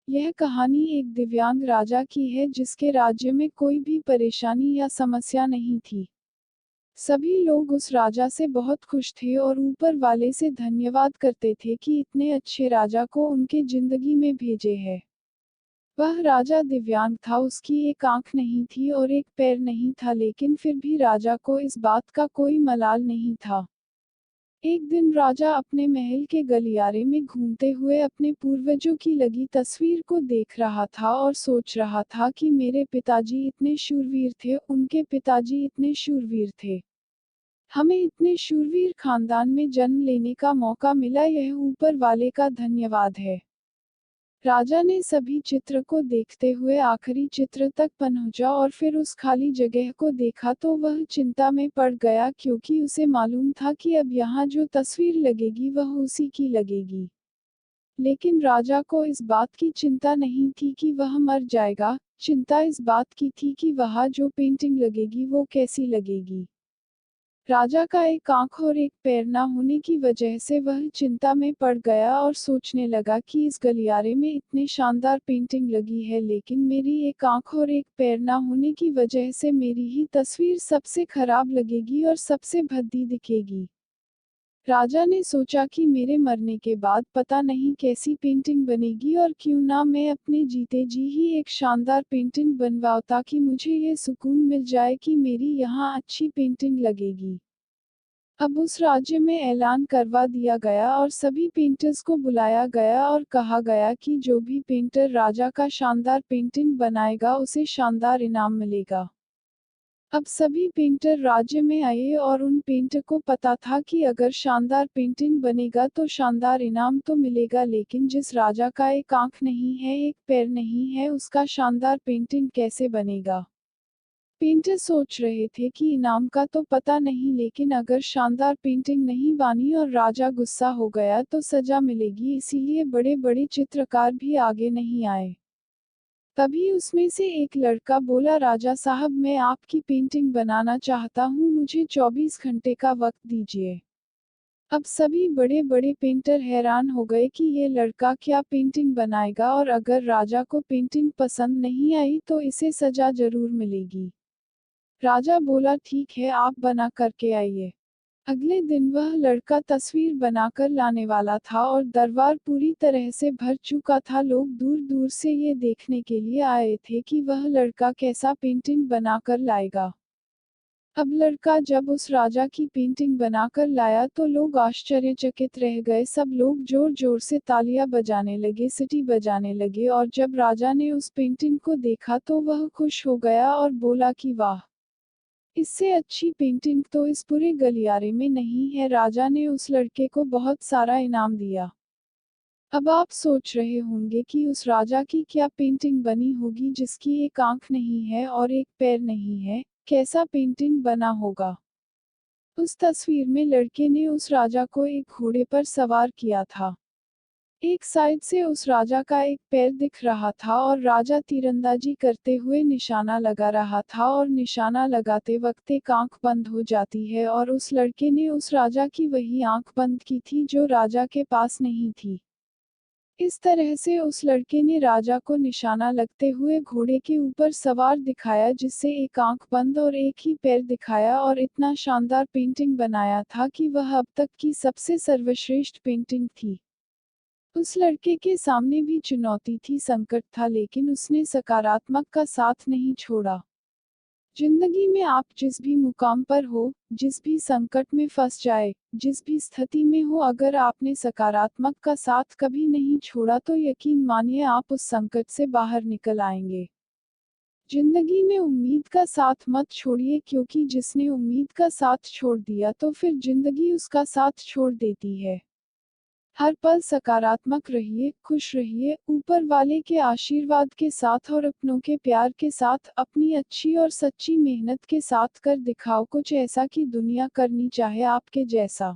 यह कहानी एक दिव्यांग राजा की है जिसके राज्य में कोई भी परेशानी या समस्या नहीं थी। सभी लोग उस राजा से बहुत खुश थे और ऊपर वाले से धन्यवाद करते थे कि इतने अच्छे राजा को उनके जिंदगी में भेजे है। वह राजा दिव्यांग था, उसकी एक आंख नहीं थी और एक पैर नहीं था, लेकिन फिर भी राजा को इस बात का कोई मलाल नहीं था। एक दिन राजा अपने महल के गलियारे में घूमते हुए अपने पूर्वजों की लगी तस्वीर को देख रहा था और सोच रहा था कि मेरे पिताजी इतने शूरवीर थे, उनके पिताजी इतने शूरवीर थे। हमें इतने शूरवीर खानदान में जन्म लेने का मौका मिला, यह ऊपर वाले का धन्यवाद है। राजा ने सभी चित्र को देखते हुए आखिरी चित्र तक पहुंचा और फिर उस खाली जगह को देखा तो वह चिंता में पड़ गया, क्योंकि उसे मालूम था कि अब यहाँ जो तस्वीर लगेगी वह उसी की लगेगी। लेकिन राजा को इस बात की चिंता नहीं थी कि वह मर जाएगा, चिंता इस बात की थी कि वहाँ जो पेंटिंग लगेगी वो कैसी लगेगी। राजा का एक आंख और एक पैर न होने की वजह से वह चिंता में पड़ गया और सोचने लगा कि इस गलियारे में इतनी शानदार पेंटिंग लगी है, लेकिन मेरी एक आंख और एक पैर न होने की वजह से मेरी ही तस्वीर सबसे खराब लगेगी और सबसे भद्दी दिखेगी। राजा ने सोचा कि मेरे मरने के बाद पता नहीं कैसी पेंटिंग बनेगी, और क्यों ना मैं अपने जीते जी ही एक शानदार पेंटिंग बनवाऊं, ताकि मुझे ये सुकून मिल जाए कि मेरी यहाँ अच्छी पेंटिंग लगेगी। अब उस राज्य में ऐलान करवा दिया गया और सभी पेंटर्स को बुलाया गया और कहा गया कि जो भी पेंटर राजा का शानदार पेंटिंग बनाएगा उसे शानदार इनाम मिलेगा। अब सभी पेंटर राज्य में आए और उन पेंटर को पता था कि अगर शानदार पेंटिंग बनेगा तो शानदार इनाम तो मिलेगा, लेकिन जिस राजा का एक आंख नहीं है, एक पैर नहीं है, उसका शानदार पेंटिंग कैसे बनेगा। पेंटर सोच रहे थे कि इनाम का तो पता नहीं, लेकिन अगर शानदार पेंटिंग नहीं बनी और राजा गुस्सा हो गया तो सजा मिलेगी, इसीलिए बड़े बड़े चित्रकार भी आगे नहीं आए। तभी उसमें से एक लड़का बोला, राजा साहब मैं आपकी पेंटिंग बनाना चाहता हूँ, मुझे 24 घंटे का वक्त दीजिए। अब सभी बड़े बड़े पेंटर हैरान हो गए कि ये लड़का क्या पेंटिंग बनाएगा, और अगर राजा को पेंटिंग पसंद नहीं आई तो इसे सजा जरूर मिलेगी। राजा बोला ठीक है, आप बना करके आइए। अगले दिन वह लड़का तस्वीर बनाकर लाने वाला था और दरबार पूरी तरह से भर चुका था। लोग दूर दूर से ये देखने के लिए आए थे कि वह लड़का कैसा पेंटिंग बनाकर लाएगा। अब लड़का जब उस राजा की पेंटिंग बनाकर लाया तो लोग आश्चर्यचकित रह गए। सब लोग जोर जोर से तालियां बजाने लगे, सीटी बजाने लगे, और जब राजा ने उस पेंटिंग को देखा तो वह खुश हो गया और बोला कि वाह, इससे अच्छी पेंटिंग तो इस पूरे गलियारे में नहीं है। राजा ने उस लड़के को बहुत सारा इनाम दिया। अब आप सोच रहे होंगे कि उस राजा की क्या पेंटिंग बनी होगी जिसकी एक आंख नहीं है और एक पैर नहीं है, कैसा पेंटिंग बना होगा। उस तस्वीर में लड़के ने उस राजा को एक घोड़े पर सवार किया था। एक साइड से उस राजा का एक पैर दिख रहा था और राजा तीरंदाजी करते हुए निशाना लगा रहा था, और निशाना लगाते वक्त एक आंख बंद हो जाती है, और उस लड़के ने उस राजा की वही आंख बंद की थी जो राजा के पास नहीं थी। इस तरह से उस लड़के ने राजा को निशाना लगते हुए घोड़े के ऊपर सवार दिखाया, जिससे एक आंख बंद और एक ही पैर दिखाया, और इतना शानदार पेंटिंग बनाया था कि वह अब तक की सबसे सर्वश्रेष्ठ पेंटिंग थी। उस लड़के के सामने भी चुनौती थी, संकट था, लेकिन उसने सकारात्मक का साथ नहीं छोड़ा। जिंदगी में आप जिस भी मुकाम पर हो, जिस भी संकट में फंस जाए, जिस भी स्थिति में हो, अगर आपने सकारात्मक का साथ कभी नहीं छोड़ा तो यकीन मानिए आप उस संकट से बाहर निकल आएंगे। जिंदगी में उम्मीद का साथ मत छोड़िए, क्योंकि जिसने उम्मीद का साथ छोड़ दिया तो फिर जिंदगी उसका साथ छोड़ देती है। हर पल सकारात्मक रहिए, खुश रहिए, ऊपर वाले के आशीर्वाद के साथ और अपनों के प्यार के साथ, अपनी अच्छी और सच्ची मेहनत के साथ कर दिखाओ कुछ ऐसा कि दुनिया करनी चाहे आपके जैसा।